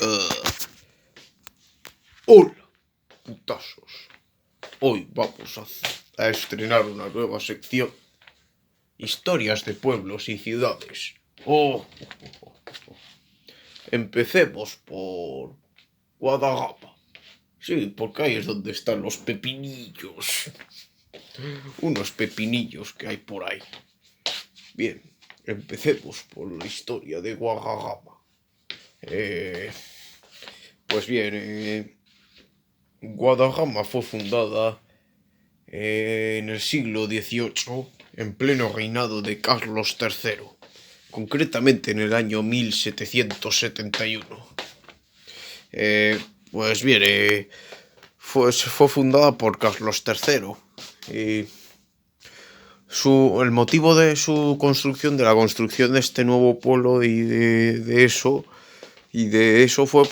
Uh, Hola, putazos. Hoy vamos a estrenar una nueva sección. Historias de pueblos y ciudades. Empecemos por Guadalajara. Sí, porque ahí es donde están los pepinillos. Unos pepinillos que hay por ahí. Bien, empecemos por la historia de Guadalajara. Pues bien, Guadalajara fue fundada en el siglo XVIII, en pleno reinado de Carlos III, concretamente en el año 1771. Pues bien, fue fundada por Carlos III. El motivo de su construcción, de la construcción de este nuevo pueblo y de eso fue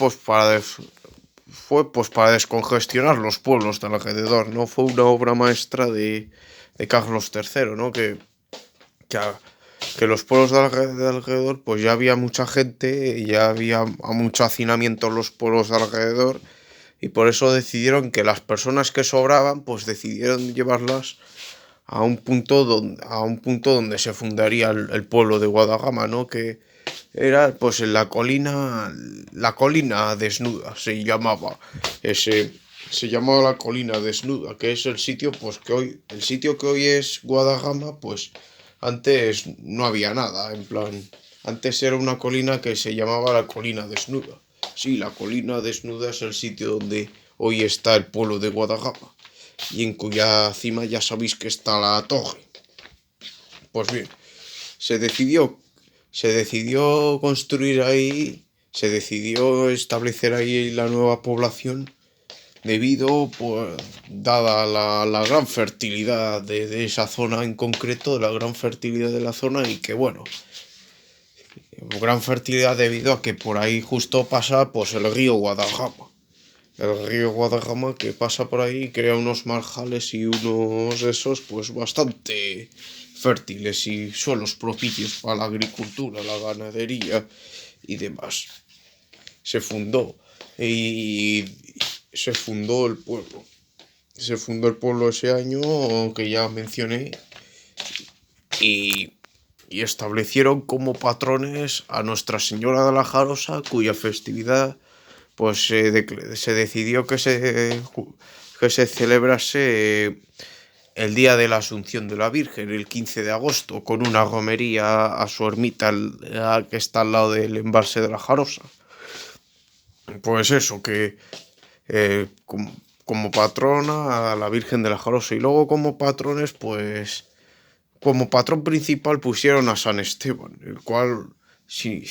para descongestionar los pueblos de alrededor, ¿no? Fue una obra maestra de Carlos III, ¿no? Que los pueblos de alrededor, pues ya había mucha gente, ya había mucho hacinamiento en los pueblos de alrededor, y por eso decidieron que las personas que sobraban, pues decidieron llevarlas a un punto donde se fundaría el pueblo de Guadalajara, ¿no? Que era pues en la colina desnuda, se llamaba la colina desnuda, que es el sitio que hoy es Guadalajara. Pues antes no había nada, en plan, antes era una colina que se llamaba la colina desnuda. Sí, la colina desnuda es el sitio donde hoy está el pueblo de Guadalajara, y en cuya cima ya sabéis que está la torre. Pues bien, se decidió construir ahí, se decidió establecer ahí la nueva población debido, pues, dada la gran fertilidad de esa zona en concreto, la gran fertilidad de la zona, y que bueno, gran fertilidad debido a que por ahí justo pasa pues el río Guadalajara. El río Guadalajara que pasa por ahí y crea unos marjales y unos esos pues bastante fértiles y suelos propicios para la agricultura, la ganadería y demás. Se fundó el pueblo. Se fundó el pueblo ese año que ya mencioné, y establecieron como patrones a Nuestra Señora de la Jarosa, cuya festividad pues se decidió que se celebrase el día de la Asunción de la Virgen, el 15 de agosto, con una romería a su ermita que está al lado del embalse de la Jarosa. Pues eso, que como patrona a la Virgen de la Jarosa, y luego como patrones, pues como patrón principal pusieron a San Esteban, el cual, si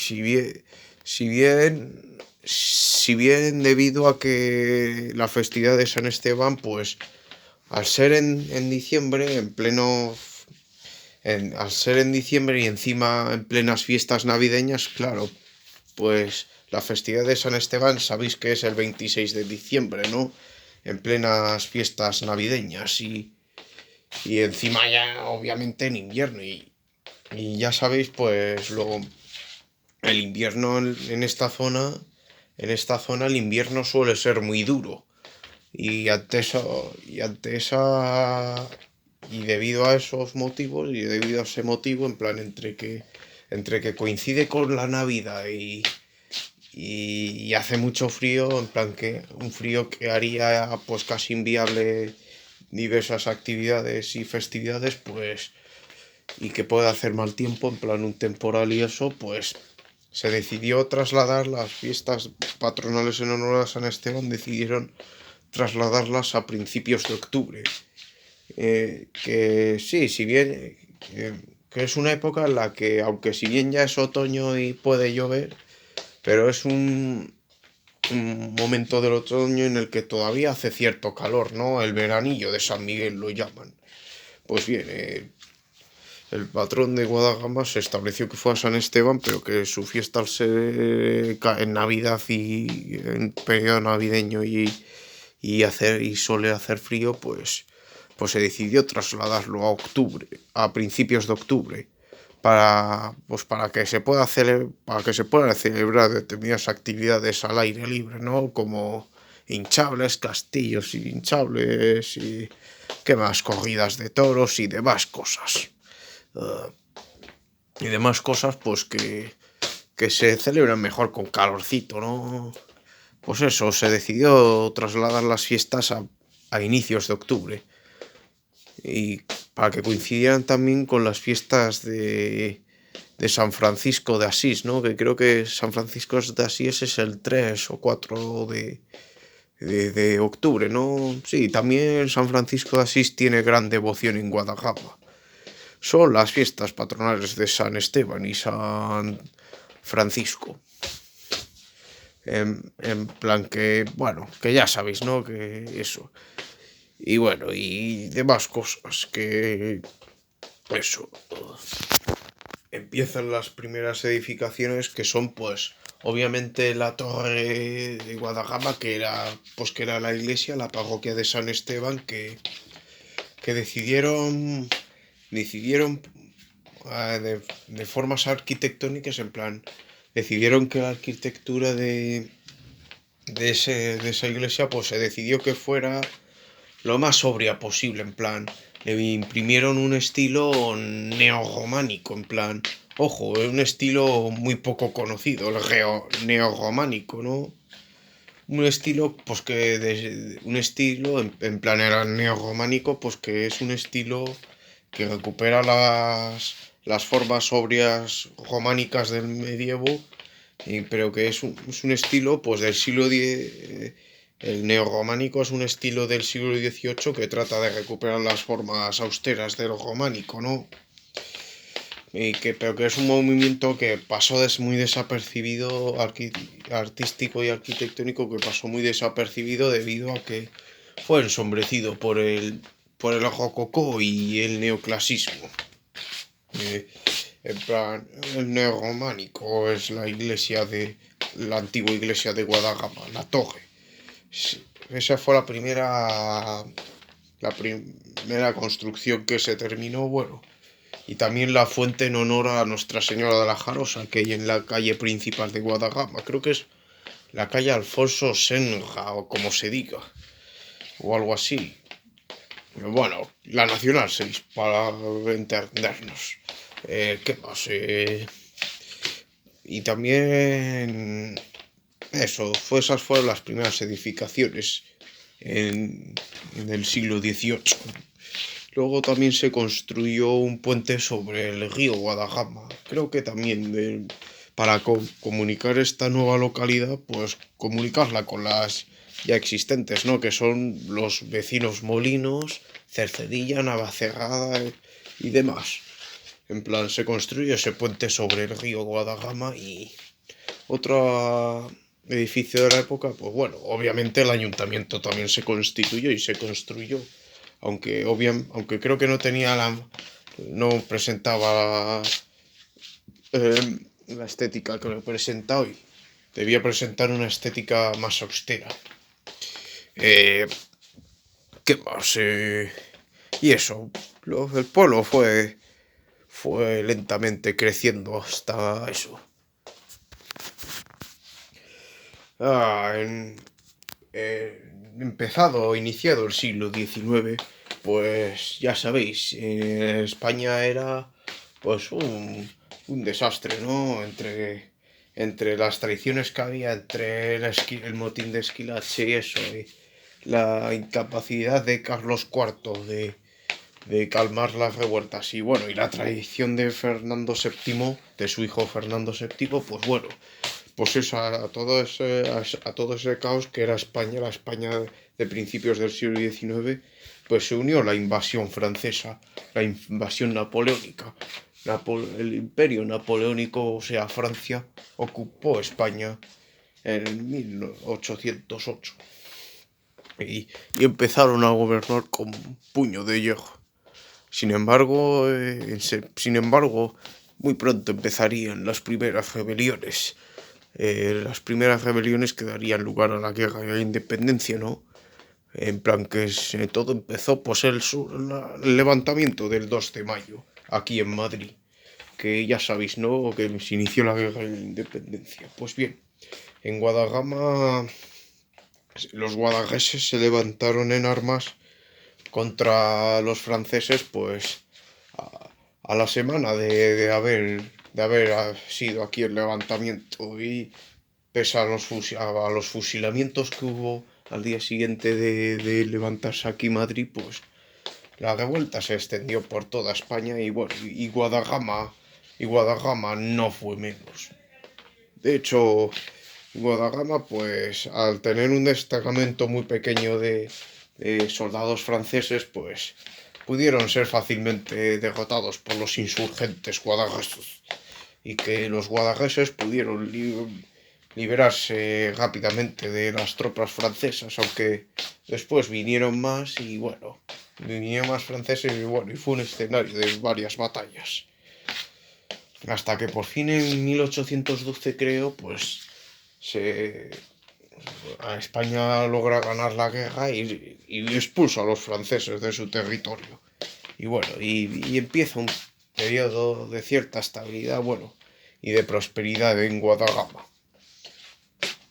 bien debido a que la festividad de San Esteban, pues al ser en diciembre, al ser en diciembre y encima en plenas fiestas navideñas, claro, pues la festividad de San Esteban sabéis que es el 26 de diciembre, ¿no? En plenas fiestas navideñas, y encima ya obviamente en invierno, y ya sabéis pues el invierno en esta zona el invierno suele ser muy duro, y debido a esos motivos, y debido a ese motivo, en plan, entre que coincide con la Navidad y hace mucho frío, en plan, que un frío que haría pues casi inviable diversas actividades y festividades, pues, y que puede hacer mal tiempo, en plan un temporal y eso, pues se decidió trasladar las fiestas patronales en honor a San Esteban, decidieron trasladarlas a principios de octubre. Que sí, si bien que es una época en la que, aunque si bien ya es otoño y puede llover, pero es un momento del otoño en el que todavía hace cierto calor, ¿no? El veranillo de San Miguel lo llaman. Pues bien, el patrón de Guadalajara se estableció que fue a San Esteban, pero que su fiesta, al ser en Navidad y en periodo navideño y suele hacer frío, pues se decidió trasladarlo a octubre, a principios de octubre, para que se pueda para que se puedan celebrar determinadas actividades al aire libre, ¿no? Como hinchables, castillos hinchables y qué más, corridas de toros y demás cosas. Y demás cosas, pues que se celebran mejor con calorcito, ¿no? Pues eso, se decidió trasladar las fiestas a inicios de octubre. Y para que coincidieran también con las fiestas de San Francisco de Asís, ¿no? Que creo que San Francisco de Asís es el 3 o 4 de octubre, ¿no? Sí, también San Francisco de Asís tiene gran devoción en Guadalajara. Son las fiestas patronales de San Esteban y San Francisco. En plan que, bueno, que ya sabéis, ¿no? Que eso. Y bueno, y demás cosas que... Eso. Empiezan las primeras edificaciones que son, pues, obviamente la torre de Guadalajara, que era la iglesia, la parroquia de San Esteban, que decidieron de formas arquitectónicas, en plan, decidieron que la arquitectura de esa iglesia, pues se decidió que fuera lo más sobria posible, en plan, le imprimieron un estilo neorrománico, en plan, ojo, un estilo muy poco conocido, el neorrománico, ¿no? Un estilo, pues un estilo, en plan era neorrománico, pues que es un estilo que recupera las formas sobrias románicas del medievo, pero que es un estilo, pues del siglo X. El neorrománico es un estilo del siglo XVIII que trata de recuperar las formas austeras del románico, ¿no? Pero que es un movimiento que pasó muy desapercibido, artístico y arquitectónico, que pasó muy desapercibido debido a que fue ensombrecido por el rococó y el neoclasismo. En plan, el neorrománico es la antigua iglesia de Guadalajara, la torre. Esa fue la primera construcción que se terminó, bueno. Y también la fuente en honor a Nuestra Señora de la Jarosa, que hay en la calle principal de Guadalajara. Creo que es la calle Alfonso Senja, o como se diga, o algo así. Bueno, la Nacional 6, para entendernos. ¿Qué más? Y también... esas fueron las primeras edificaciones en el siglo XVIII. Luego también se construyó un puente sobre el río Guadalajara. Creo que también para comunicar esta nueva localidad, pues comunicarla con las ya existentes, ¿no? Que son los vecinos Molinos, Cercedilla, Navacerrada y demás. En plan, se construyó ese puente sobre el río Guadalajara y otro edificio de la época, pues bueno, obviamente el ayuntamiento también se constituyó y se construyó, aunque creo que no presentaba la estética que lo presenta hoy, debía presentar una estética más austera. ¿Qué más? Y eso, el pueblo fue lentamente creciendo hasta eso. Iniciado el siglo XIX, pues ya sabéis, España era pues un desastre, ¿no? Entre las traiciones que había, entre el motín de Esquilache y eso, y la incapacidad de Carlos IV de calmar las revueltas y bueno, y la traición de Fernando VII, de su hijo Fernando VII, pues bueno, pues eso, a todo ese caos que era España, la España de principios del siglo XIX, pues se unió la invasión francesa, la invasión napoleónica. El imperio napoleónico, o sea, Francia, ocupó España en 1808 y empezaron a gobernar con puño de hierro. Sin embargo, muy pronto empezarían las primeras rebeliones. Las primeras rebeliones que darían lugar a la guerra de la independencia, ¿no? En plan que todo empezó pues el levantamiento del 2 de mayo, aquí en Madrid. que ya sabéis, ¿no? Que se inició la guerra de la independencia. Pues bien, en Guadarrama los guadagueses se levantaron en armas contra los franceses, pues a la semana de haber sido aquí el levantamiento, y pese a los fusilamientos que hubo al día siguiente de levantarse aquí Madrid, pues la revuelta se extendió por toda España y bueno, y Guadarrama no fue menos. De hecho, Guadarrama, pues al tener un destacamento muy pequeño de soldados franceses, pues pudieron ser fácilmente derrotados por los insurgentes guadagueses, y que los guadagueses pudieron liberarse rápidamente de las tropas francesas, aunque después vinieron más y bueno, vinieron más franceses y bueno, y fue un escenario de varias batallas. Hasta que por fin en 1812 creo, pues a España logra ganar la guerra y expulsa a los franceses de su territorio. Y bueno, y empieza un periodo de cierta estabilidad, bueno, y de prosperidad en Guadarrama,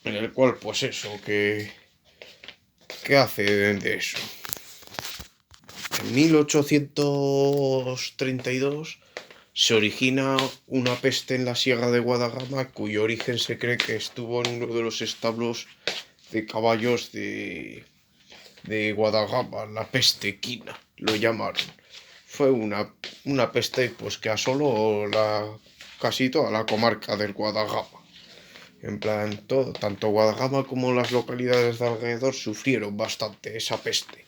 en el cual, pues eso, ¿qué hace de eso? En 1832 se origina una peste en la Sierra de Guadarrama, cuyo origen se cree que estuvo en uno de los establos de caballos de Guadarrama, la peste equina, lo llamaron. Fue una peste pues que asoló casi toda la comarca del Guadarrama. En plan, tanto Guadarrama como las localidades de alrededor sufrieron bastante esa peste.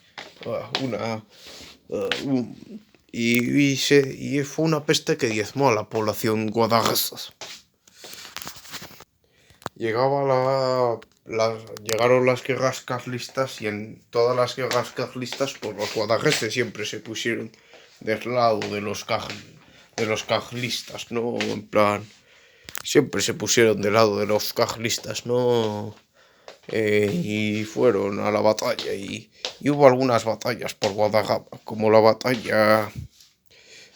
Y fue una peste que diezmó a la población guadalajara. Llegaron las guerras carlistas, y en todas las guerras carlistas pues los guadajeses siempre se pusieron del lado de los carlistas, ¿no? En plan, siempre se pusieron del lado de los carlistas, ¿no? Y fueron a la batalla y hubo algunas batallas por Guadalajara, como la batalla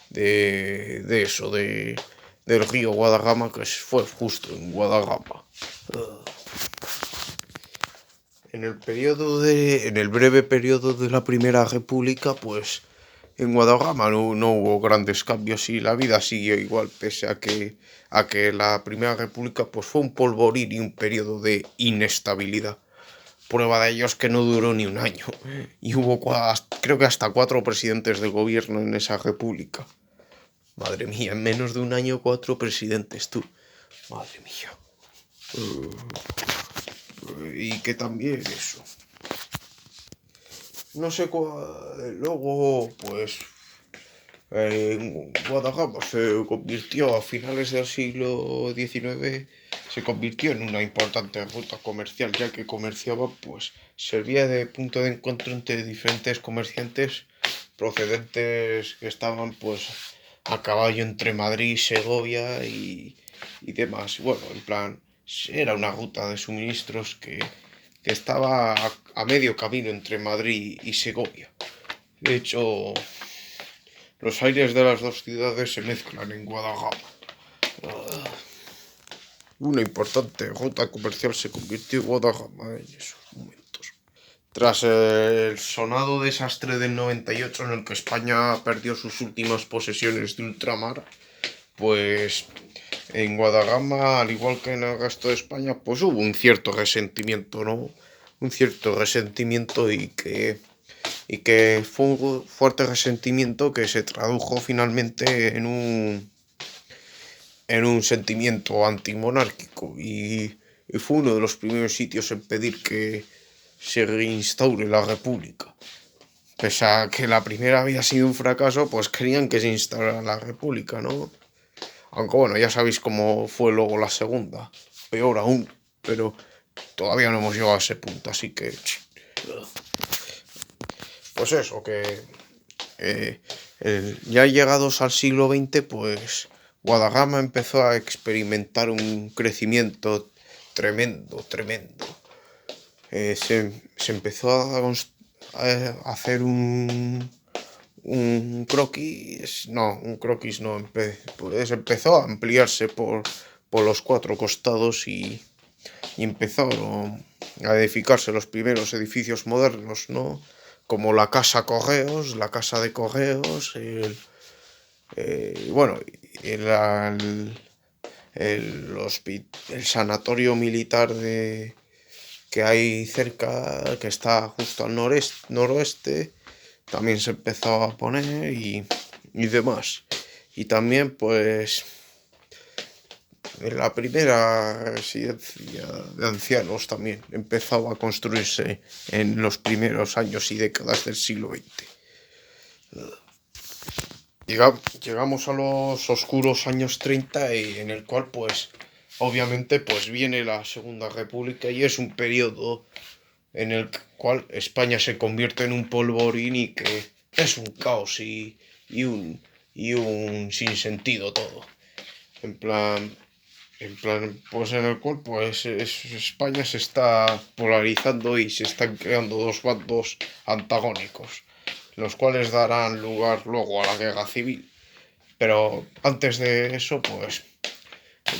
del río Guadarrama, que fue justo en Guadarrama. En el breve periodo de la Primera República, pues en Guadarrama no hubo grandes cambios y la vida siguió igual, pese a que la Primera República pues fue un polvorín y un periodo de inestabilidad. Prueba de ello es que no duró ni un año y hubo creo que hasta 4 presidentes de gobierno en esa república. Madre mía, en menos de un año 4 presidentes, tú. Madre mía. Y que también eso. No sé luego, pues, Guadalajara se convirtió a finales del siglo XIX, se convirtió en una importante ruta comercial, ya que comerciaba, pues, servía de punto de encuentro entre diferentes comerciantes procedentes que estaban, pues, a caballo entre Madrid, Segovia y demás. Bueno, en plan, era una ruta de suministros que estaba a medio camino entre Madrid y Segovia. De hecho, los aires de las dos ciudades se mezclan en Guadalajara. Una importante ruta comercial se convirtió en Guadalajara en esos momentos. Tras el sonado desastre del 98, en el que España perdió sus últimas posesiones de ultramar, pues en Guadarrama, al igual que en el resto de España, pues hubo un cierto resentimiento, ¿no? Un cierto resentimiento y que fue un fuerte resentimiento que se tradujo finalmente en un sentimiento antimonárquico y fue uno de los primeros sitios en pedir que se reinstaure la república. Pese a que la primera había sido un fracaso, pues querían que se instaurara la república, ¿no? Aunque bueno, ya sabéis cómo fue luego la segunda, peor aún, pero todavía no hemos llegado a ese punto, así que pues eso, que ya llegados al siglo XX, pues Guadarrama empezó a experimentar un crecimiento tremendo. Se empezó a hacer un croquis, no, un croquis no, pues empezó a ampliarse por los cuatro costados y empezaron a edificarse los primeros edificios modernos, ¿no? Como la Casa Correos, la Casa de Correos, bueno, el, el sanatorio militar que hay cerca, que está justo al noroeste, también se empezó a poner y demás. Y también, pues, en la primera residencia de ancianos también empezaba a construirse en los primeros años y décadas del siglo XX. Llegamos a los oscuros años 30 y en el cual pues obviamente pues viene la Segunda República y es un periodo en el cual España se convierte en un polvorín y que es un caos y un sinsentido todo. En plan, pues en el cual pues España se está polarizando y se están creando dos bandos antagónicos, los cuales darán lugar luego a la guerra civil. Pero antes de eso, pues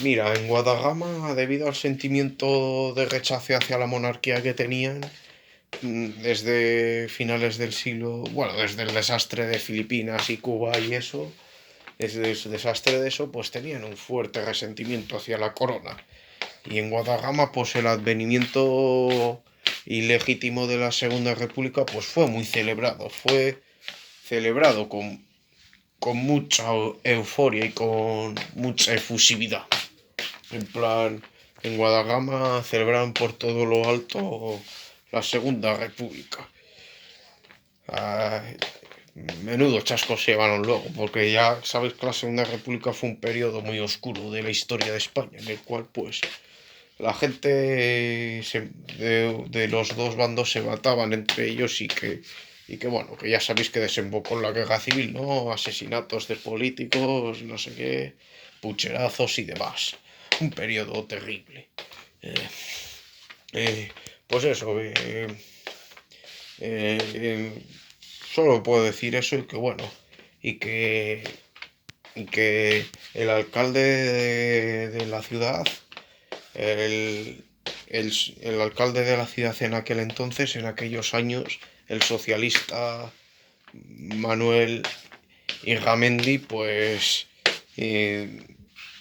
mira, en Guadagama, debido al sentimiento de rechazo hacia la monarquía que tenían, desde finales del siglo, bueno, desde el desastre de Filipinas y Cuba y eso, desde el desastre de eso, pues tenían un fuerte resentimiento hacia la corona. Y en Guadagama, pues el advenimiento ilegítimo de la Segunda República, pues fue muy celebrado. Fue celebrado con mucha euforia y con mucha efusividad. En plan, en Guadagama celebraron por todo lo alto la Segunda República. Ay, menudo chasco se llevaron luego, porque ya sabéis que la Segunda República fue un periodo muy oscuro de la historia de España, en el cual pues la gente de los dos bandos se mataban entre ellos y que bueno, que ya sabéis que desembocó en la guerra civil, ¿no? Asesinatos de políticos, no sé qué, pucherazos y demás. Un periodo terrible. Eh, pues eso, eh, solo puedo decir eso y que bueno, y que, y que el alcalde de la ciudad, el, el alcalde de la ciudad en aquel entonces, en aquellos años, el socialista Manuel Irramendi, eh,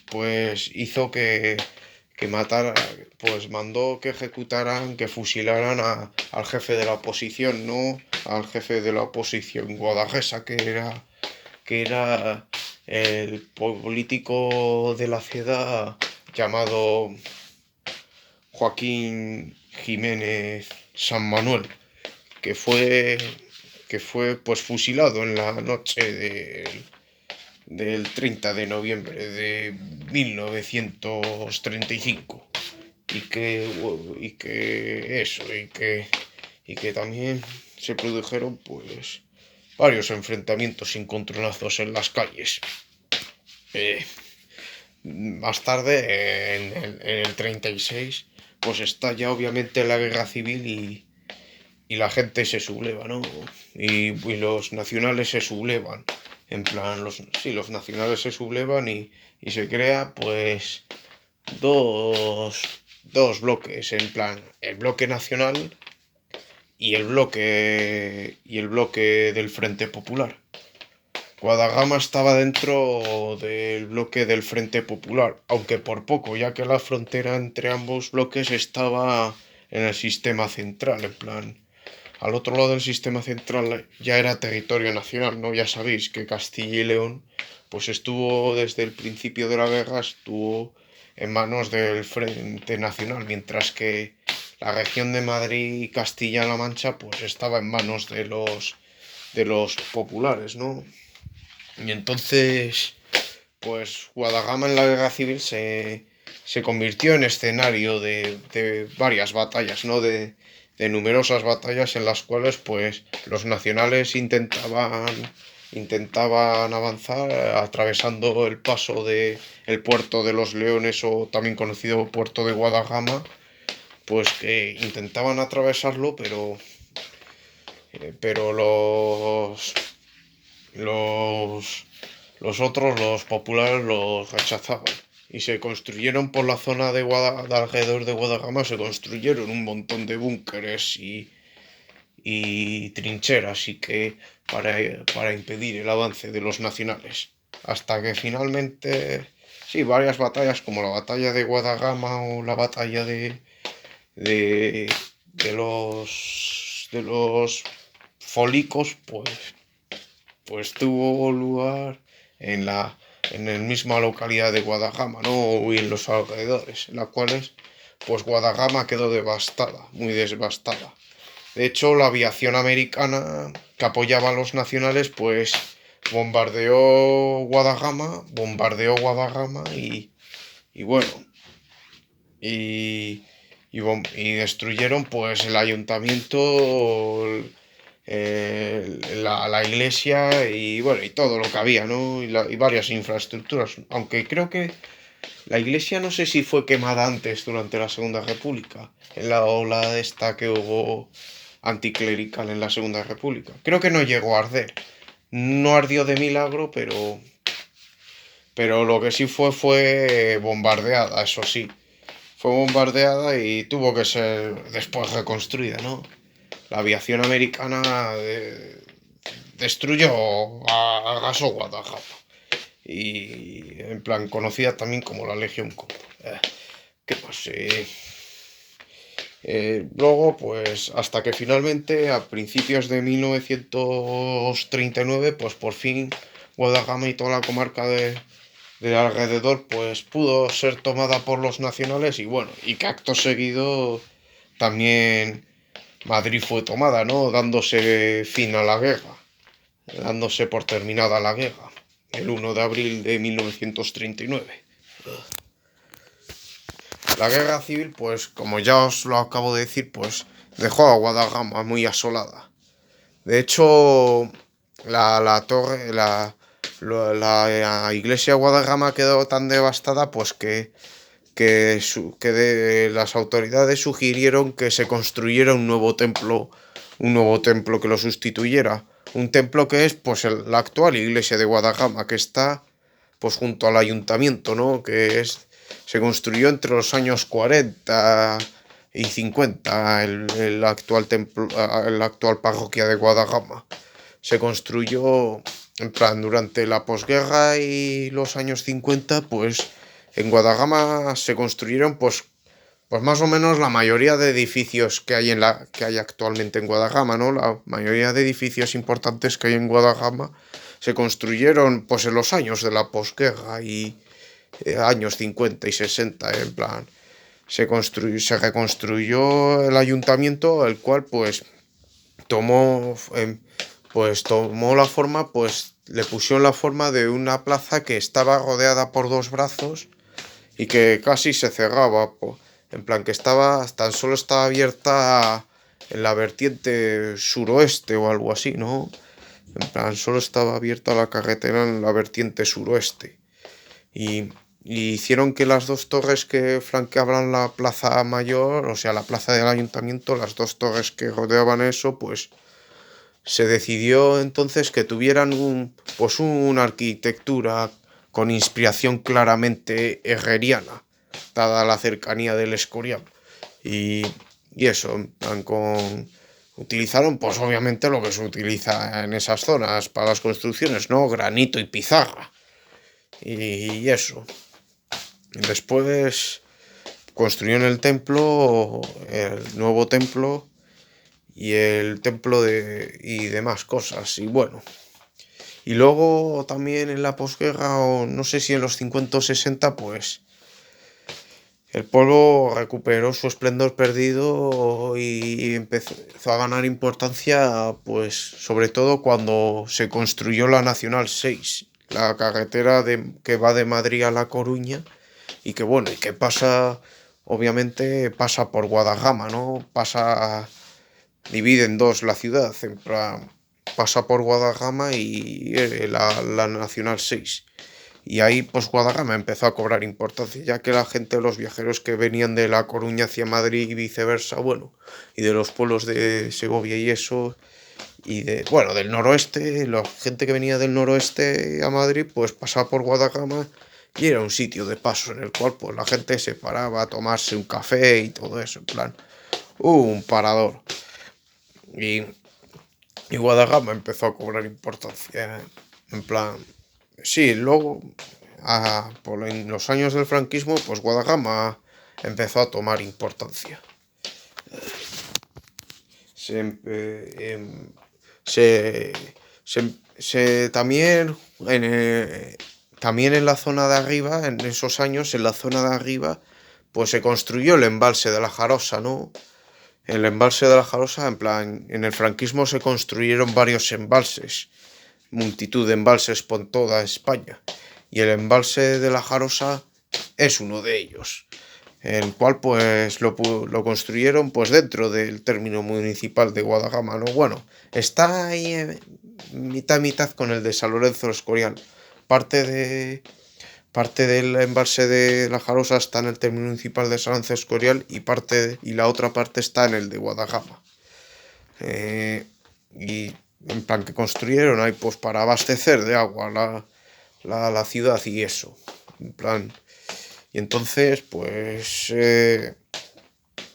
pues hizo que matara, pues mandó que ejecutaran, que fusilaran al jefe de la oposición, ¿no? Al jefe de la oposición Guadagesa, que era el político de la ciudad llamado Joaquín Jiménez San Manuel, que fue, que fue pues fusilado en la noche del 30 de noviembre de 1935 y que eso y que también se produjeron pues varios enfrentamientos y encontronazos en las calles. Eh, Más tarde, en el 36, pues estalla obviamente la guerra civil y la gente se subleva, ¿no? Y los nacionales se sublevan. En plan, sí, los nacionales se sublevan y se crea, pues, dos, dos bloques. En plan, el bloque nacional y el bloque del Frente Popular. Guadagama estaba dentro del bloque del Frente Popular, aunque por poco, ya que la frontera entre ambos bloques estaba en el sistema central, en plan, al otro lado del sistema central ya era territorio nacional, ¿no? Ya sabéis que Castilla y León, pues estuvo desde el principio de la guerra, estuvo en manos del Frente Nacional, mientras que la región de Madrid y Castilla-La Mancha, pues estaba en manos de los populares, ¿no? Y entonces, pues Guadagama en la guerra civil se convirtió en escenario de varias batallas, ¿no? De numerosas batallas en las cuales, pues, los nacionales intentaban avanzar atravesando el paso de el puerto de los Leones o también conocido puerto de Guadagama, pues que intentaban atravesarlo, pero los los, los otros, los populares, los rechazaban. Y se construyeron por la zona de alrededor de Guadagama, se construyeron un montón de búnkeres y trincheras y que para impedir el avance de los nacionales. Hasta que finalmente, sí, varias batallas como la batalla de Guadagama o la batalla de, de los Folicos, pues tuvo lugar en la misma localidad de Guadagama, ¿no? Y en los alrededores, en las cuales pues Guadagama quedó devastada, muy devastada. De hecho, la aviación americana que apoyaba a los nacionales, pues bombardeó Guadagama y bueno, y, y destruyeron pues el ayuntamiento, la iglesia y bueno, y todo lo que había, ¿no? Y varias infraestructuras. Aunque creo que la iglesia no sé si fue quemada antes durante la Segunda República, en la ola esta que hubo anticlerical en la Segunda República. Creo que no llegó a arder. No ardió de milagro, pero lo que sí fue bombardeada, eso sí. Fue bombardeada y tuvo que ser después reconstruida, ¿no? La aviación americana destruyó, arrasó Guadalajara. Y en plan, conocida también como la Legión Cóndor. ¿Qué pasa? Luego, pues hasta que finalmente, a principios de 1939, pues por fin Guadalajara y toda la comarca de alrededor, pues pudo ser tomada por los nacionales y bueno, y que acto seguido también Madrid fue tomada, ¿no? Dándose fin a la guerra, dándose por terminada la guerra, el 1 de abril de 1939. La guerra civil, pues como ya os lo acabo de decir, pues dejó a Guadalajara muy asolada. De hecho, la torre, la iglesia de Guadalajara quedó tan devastada, pues que las autoridades sugirieron que se construyera un nuevo templo que lo sustituyera. Un templo que es pues la actual iglesia de Guadalajara, que está pues junto al ayuntamiento, ¿no? Se construyó entre los años 40 y 50 el actual templo, la actual parroquia de Guadalajara. Se construyó en plan durante la posguerra y los años 50, pues en Guadalajara se construyeron pues más o menos la mayoría de edificios que hay actualmente en Guadalajara, ¿no? La mayoría de edificios importantes que hay en Guadalajara se construyeron pues en los años de la posguerra y años 50 y 60, en plan se reconstruyó el ayuntamiento, el cual tomó tomó la forma, pues le pusieron la forma de una plaza que estaba rodeada por dos brazos y que casi se cerraba, en plan que tan solo estaba abierta en la vertiente suroeste o algo así, ¿no? En plan, solo estaba abierta la carretera en la vertiente suroeste. Y hicieron que las dos torres que flanqueaban la plaza mayor, o sea, la plaza del ayuntamiento, las dos torres que rodeaban eso, pues se decidió entonces que tuvieran una arquitectura con inspiración claramente herreriana, dada la cercanía del Escorial. Y, y eso, en plan, utilizaron pues obviamente lo que se utiliza en esas zonas para las construcciones, ¿no? Granito y pizarra. Y eso. Después construyeron el nuevo templo y el templo y demás cosas. Y bueno, y luego también en la posguerra, o no sé si en los 50 o 60, pues el pueblo recuperó su esplendor perdido y empezó a ganar importancia, pues sobre todo cuando se construyó la Nacional 6, la carretera que va de Madrid a La Coruña y que bueno, y que obviamente pasa por Guadalajara, ¿no? Divide en dos la ciudad, en plan, pasa por Guadalajara y la Nacional 6. Y ahí pues Guadarrama empezó a cobrar importancia, ya que la gente, los viajeros que venían de La Coruña hacia Madrid y viceversa, bueno, y de los pueblos de Segovia y eso, y del noroeste, la gente que venía del noroeste a Madrid, pues pasaba por Guadarrama y era un sitio de paso en el cual pues la gente se paraba a tomarse un café y todo eso, en plan, un parador. Y, y Guadarrama empezó a cobrar importancia, en plan, sí, luego, en los años del franquismo, pues Guadarrama empezó a tomar importancia. Se, se, también también en la zona de arriba, en esos años, en la zona de arriba, pues se construyó el embalse de la Jarosa, ¿no? El embalse de la Jarosa, en plan, en el franquismo se construyeron varios embalses, multitud de embalses por toda España, y el embalse de la Jarosa es uno de ellos, el cual pues lo construyeron pues dentro del término municipal de Guadarrama, ¿no? Bueno, está ahí mitad a mitad con el de San Lorenzo del Escorial. Parte del embalse de la Jarosa está en el término municipal de San Lorenzo del Escorial y la otra parte está en el de Guadarrama. Y en plan que construyeron ahí pues para abastecer de agua la ciudad y eso. En plan, y entonces pues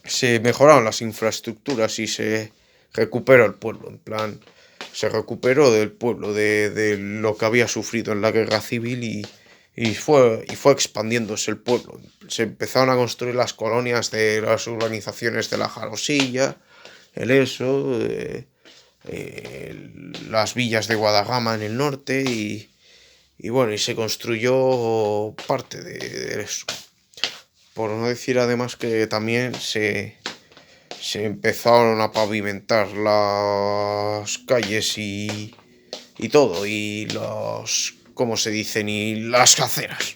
se mejoraron las infraestructuras y se recuperó el pueblo, en plan, se recuperó del pueblo, de lo que había sufrido en la guerra civil y fue expandiéndose el pueblo. Se empezaron a construir las colonias de las urbanizaciones de la Jarosilla, las villas de Guadarrama en el norte y bueno, y se construyó parte de eso. Por no decir además que también se empezaron a pavimentar las calles y todo, y ¿cómo se dicen? Y las aceras.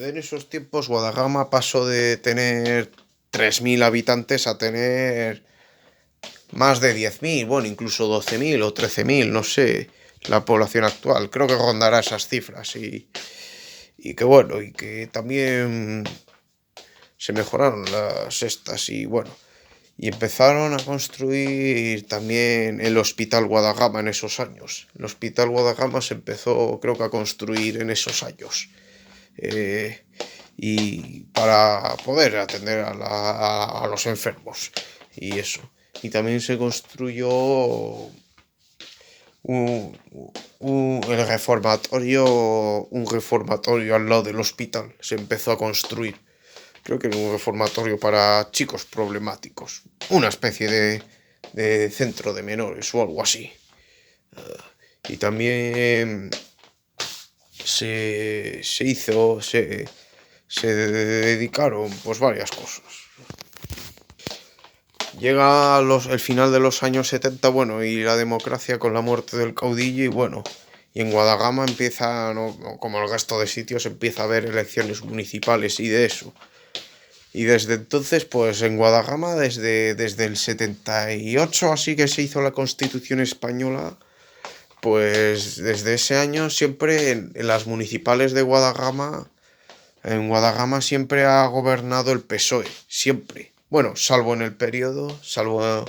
En esos tiempos Guadarrama pasó de tener 3.000 habitantes a tener más de 10.000, bueno, incluso 12.000 o 13.000, no sé, la población actual. Creo que rondará esas cifras y que bueno, y que también se mejoraron las estas y bueno, y empezaron a construir también el Hospital Guadarrama en esos años. El Hospital Guadarrama se empezó, creo que, a construir en esos años. Y para poder atender a los enfermos y eso. Y también se construyó un reformatorio al lado del hospital. Se empezó a construir. Creo que era un reformatorio para chicos problemáticos. Una especie de centro de menores o algo así. Y también se dedicaron pues varias cosas. Llega el final de los años 70, bueno, y la democracia con la muerte del caudillo y bueno, y en Guadarrama empieza, como el resto de sitios, empieza a haber elecciones municipales y de eso. Y desde entonces, pues en Guadarrama, desde el 78, así que se hizo la Constitución española, pues desde ese año siempre en las municipales de Guadarrama, en Guadarrama siempre ha gobernado el PSOE, siempre. Bueno, salvo en el periodo, salvo en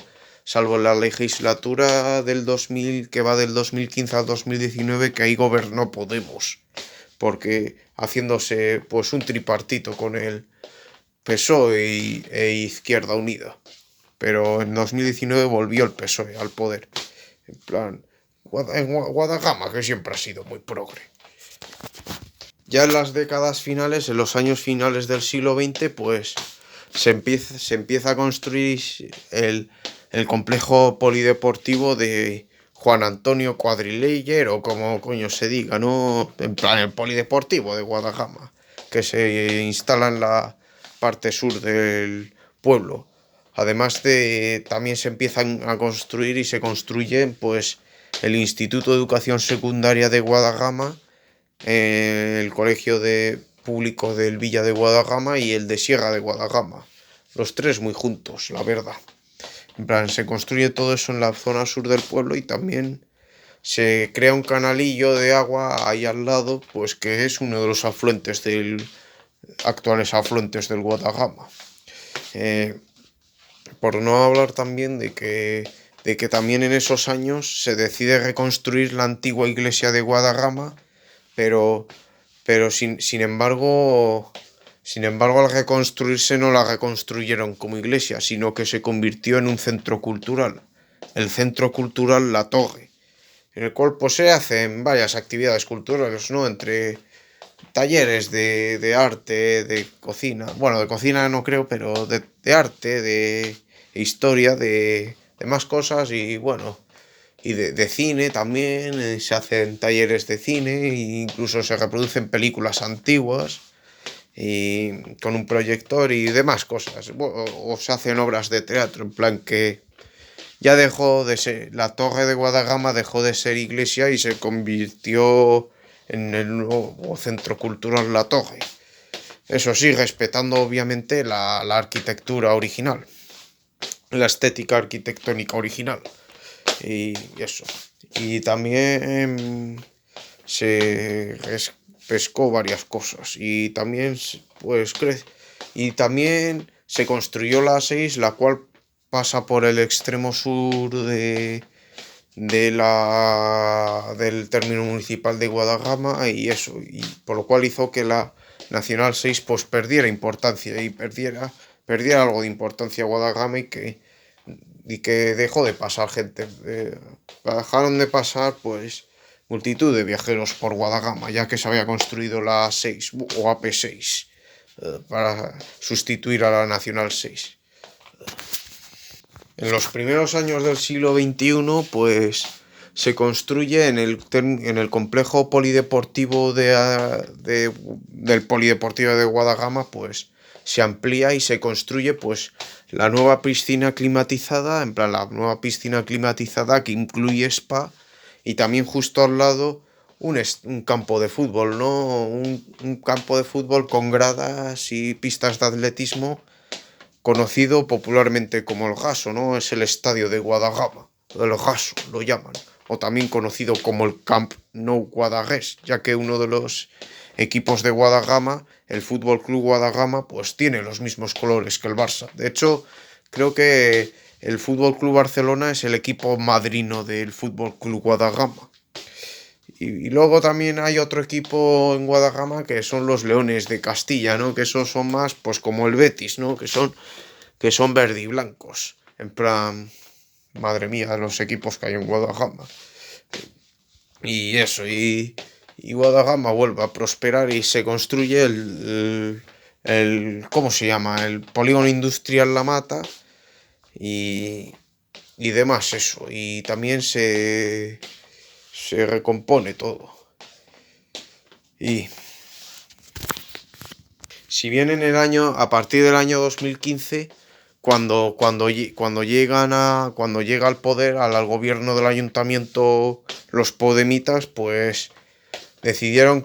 la legislatura del 2000, que va del 2015 al 2019, que ahí gobernó Podemos, porque haciéndose pues un tripartito con el PSOE e Izquierda Unida. Pero en 2019 volvió el PSOE al poder. En plan, en Guadarrama, que siempre ha sido muy progre. Ya en las décadas finales, en los años finales del siglo XX, pues se empieza a construir el complejo polideportivo de Juan Antonio Cuadrileyer, o como coño se diga, ¿no? En plan, el polideportivo de Guadarrama, que se instala en la parte sur del pueblo. Además también se empiezan a construir y se construyen, pues, el Instituto de Educación Secundaria de Guadarrama, el colegio público del Villa de Guadarrama y el de Sierra de Guadarrama. Los tres muy juntos, la verdad. En plan, se construye todo eso en la zona sur del pueblo y también se crea un canalillo de agua ahí al lado, pues que es uno de los actuales afluentes del Guadagama. Eh, por no hablar también de que también en esos años se decide reconstruir la antigua iglesia de Guadagama, pero, pero sin embargo, al reconstruirse no la reconstruyeron como iglesia, sino que se convirtió en un centro cultural, el Centro Cultural La Torre, en el cual pues, se hacen varias actividades culturales, ¿no? Entre talleres de arte, de cocina, bueno, de cocina no creo, pero de arte, de historia, de más cosas y bueno, y de cine también, se hacen talleres de cine e incluso se reproducen películas antiguas y con un proyector y demás cosas, o se hacen obras de teatro, en plan que ya dejó de ser, la Torre de Guadagama dejó de ser iglesia y se convirtió en el nuevo centro cultural La Torre. Eso sí, respetando obviamente la arquitectura original, la estética arquitectónica original. Y eso. Y también pescó varias cosas. Y también, pues, y también se construyó la A6, la cual pasa por el extremo sur del término municipal de Guadagama y eso, y por lo cual hizo que la Nacional 6 pues perdiera importancia y perdiera algo de importancia Guadagama y que dejó de pasar gente, dejaron de pasar pues multitud de viajeros por Guadagama, ya que se había construido la A6 o AP6 para sustituir a la Nacional 6. En los primeros años del siglo XXI, pues se construye en el complejo polideportivo del polideportivo de Guadagama, pues se amplía y se construye pues la nueva piscina climatizada, en plan la nueva piscina climatizada que incluye spa y también justo al lado un campo de fútbol, ¿no? Un campo de fútbol con gradas y pistas de atletismo conocido popularmente como el Gaso, ¿no? Es el estadio de Guadagama, el Gaso lo llaman, o también conocido como el Camp Nou Guadagués, ya que uno de los equipos de Guadagama, el Fútbol Club Guadagama, pues tiene los mismos colores que el Barça. De hecho, creo que el Fútbol Club Barcelona es el equipo madrino del Fútbol Club Guadagama. Y luego también hay otro equipo en Guadagama que son los Leones de Castilla, ¿no? Que esos son más, pues como el Betis, ¿no? Que son verde y blancos. En plan, madre mía, los equipos que hay en Guadagama. Y eso, y Guadagama vuelve a prosperar y se construye ¿cómo se llama? El polígono industrial La Mata y demás eso. Y también se recompone todo. Y si bien a partir del año 2015, cuando llega al poder, al gobierno del ayuntamiento, los podemitas, pues decidieron